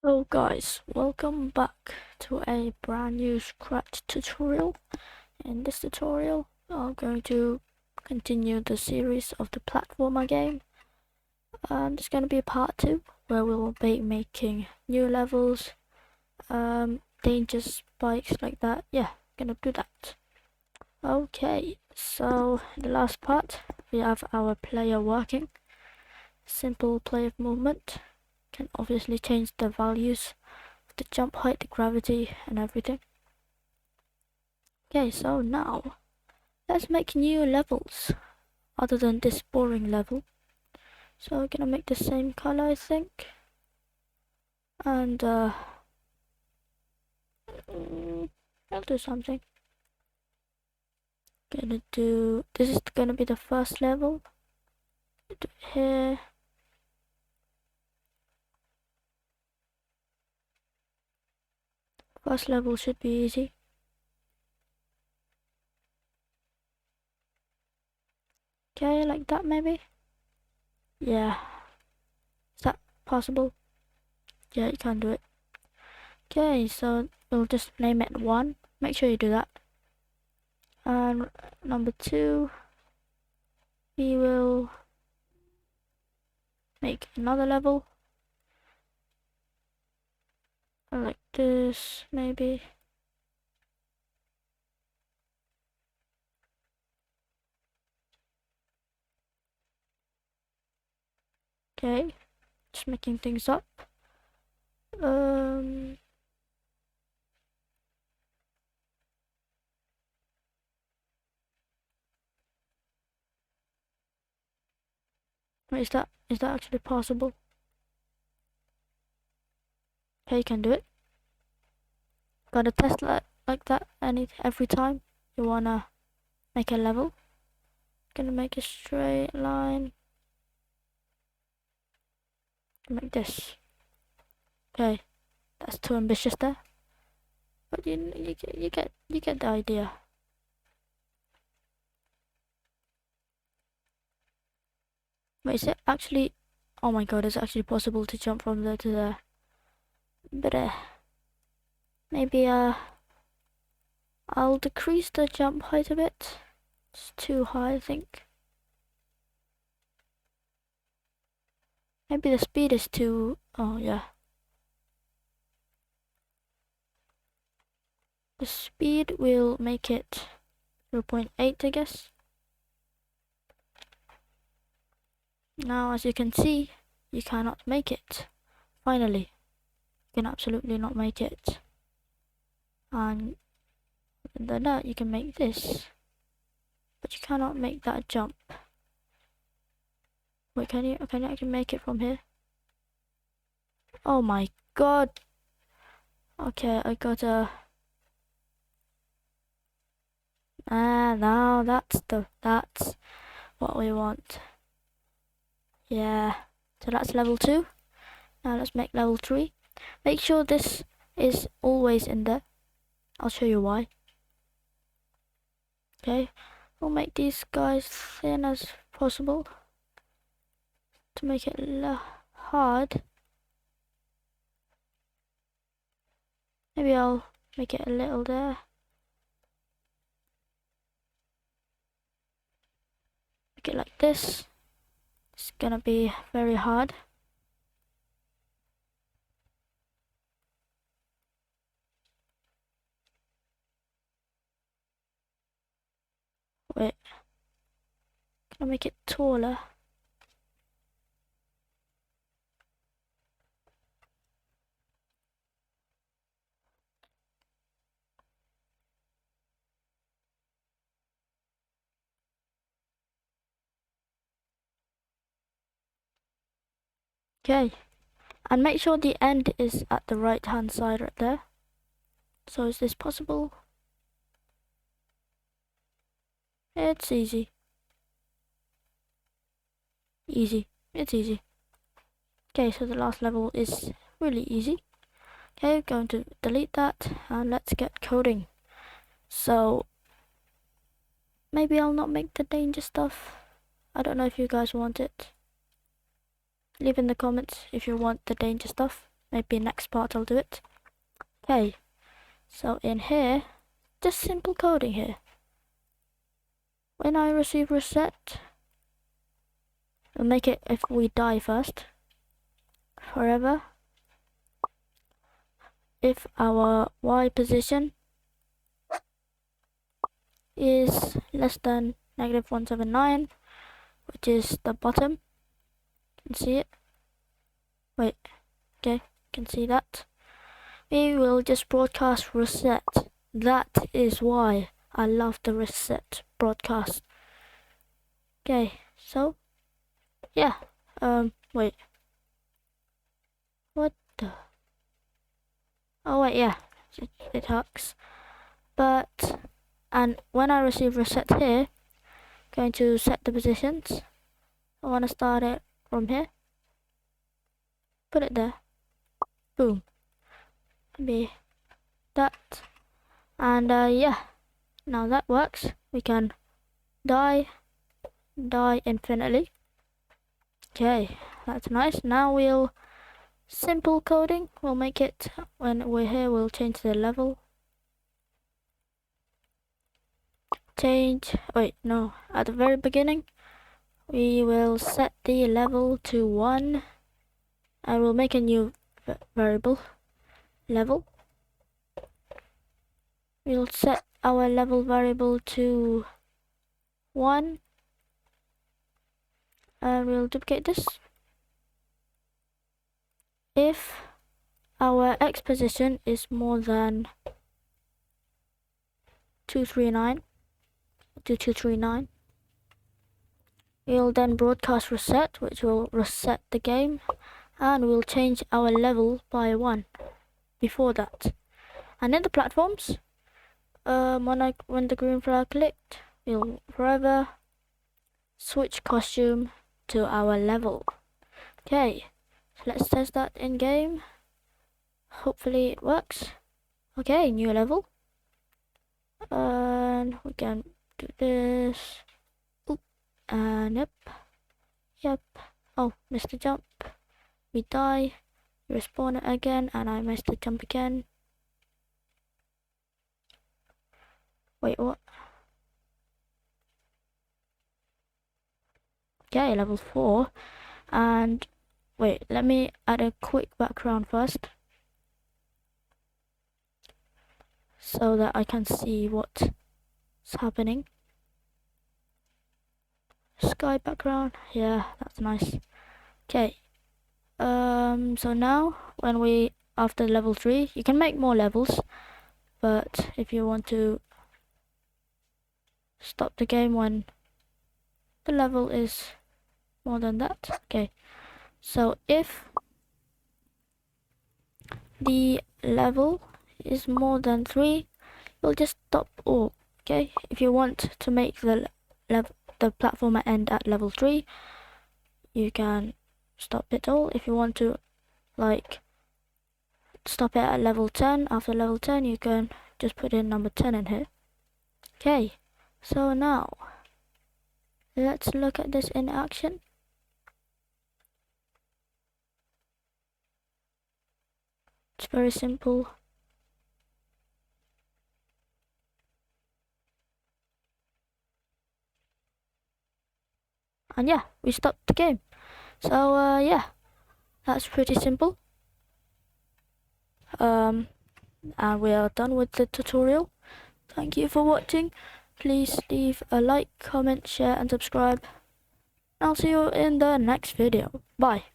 Hello guys, welcome back to a brand new Scratch tutorial. In this tutorial, I'm going to continue the series of the platformer game. There's going to be a part 2 where we'll be making new levels, danger spikes like that. Yeah, gonna do that. Okay, so in the last part we have our player working. Simple play of movement. Can obviously change the values, the jump height, the gravity, and everything. Okay, so now let's make new levels other than this boring level. So we're gonna make the same color, I think, and I'll do something. Gonna do this is gonna be the first level. Do it here. First level should be easy. Okay, like that maybe. Yeah, is that possible? Yeah, you can do it. Okay, so we'll just name it 1. Make sure you do that. And number 2, we will make another level. Like this, maybe. Okay, just making things up. Wait, is that actually possible? Okay, you can do it. Gotta test that like that every time you wanna make a level. Gonna make a straight line. Like this. Okay, that's too ambitious there. But you get the idea. Wait, is it actually? Oh my god, it's actually possible to jump from there to there. But maybe I'll decrease the jump height a bit. It's too high, I think. Maybe the speed is too. Oh yeah. The speed will make it 0.8, I guess. Now, as you can see, you cannot make it. Finally, you can absolutely not make it. And then that you can make this, but you cannot make that jump. Wait, can you actually make it from here? Oh my god. Okay, I gotta. Now that's what we want. Yeah. So that's level 2. Now let's make level 3. Make sure this is always in there. I'll show you why. Okay, we'll make these guys thin as possible to make it hard. Maybe I'll make it a little there. Make it like this. It's gonna be very hard. Wait, can I make it taller? Okay, and make sure the end is at the right hand side right there. So is this possible? It's easy. It's easy. Okay, so the last level is really easy. Okay, going to delete that and let's get coding. So maybe I'll not make the danger stuff. I don't know if you guys want it. Leave in the comments if you want the danger stuff. maybe next part I'll do it. Okay, so in here, just simple coding here. When I receive reset, we'll make it if we die first, forever. If our Y position is less than -179, which is the bottom, you can see it. Wait, okay, you can see that. We will just broadcast reset. That is why I love the reset broadcast. Okay, so yeah, wait, what the? Oh wait, yeah, it hooks. But, and when I receive reset here, going to set the positions. I want to start it from here. Put it there. Boom. Maybe that. And yeah, now that works. We can die infinitely. Okay, that's nice. Now we'll simple coding. We'll make it when we're here. We'll change the level. Wait, no. At the very beginning, we will set the level to 1, and we'll make a new variable level. We'll set our level variable to 1, and we'll duplicate this. If our X position is more than 239, we'll then broadcast reset, which will reset the game, and we'll change our level by 1 before that. And in the platforms, when the green flag clicked, we'll forever switch costume to our level. Okay, so let's test that in game. Hopefully it works. Okay, new level. And we can do this. Oop. And yep. Oh, missed the jump. We die. We respawn it again, and I missed the jump again. Wait, what? Okay, level 4. And wait, let me add a quick background first, so that I can see what's happening. Sky background, yeah, that's nice. Okay, so now when we, after level 3, you can make more levels, but if you want to stop the game when the level is more than that, okay, so if the level is more than 3, you'll just stop all. Okay, if you want to make the platformer end at level 3, you can stop it all. If you want to like stop it at level 10, after level 10 you can just put in number 10 in here. Okay, so now let's look at this in action. It's very simple. And yeah, we stopped the game. So yeah, that's pretty simple. And we are done with the tutorial. Thank you for watching. Please leave a like, comment, share and subscribe. I'll see you in the next video. Bye.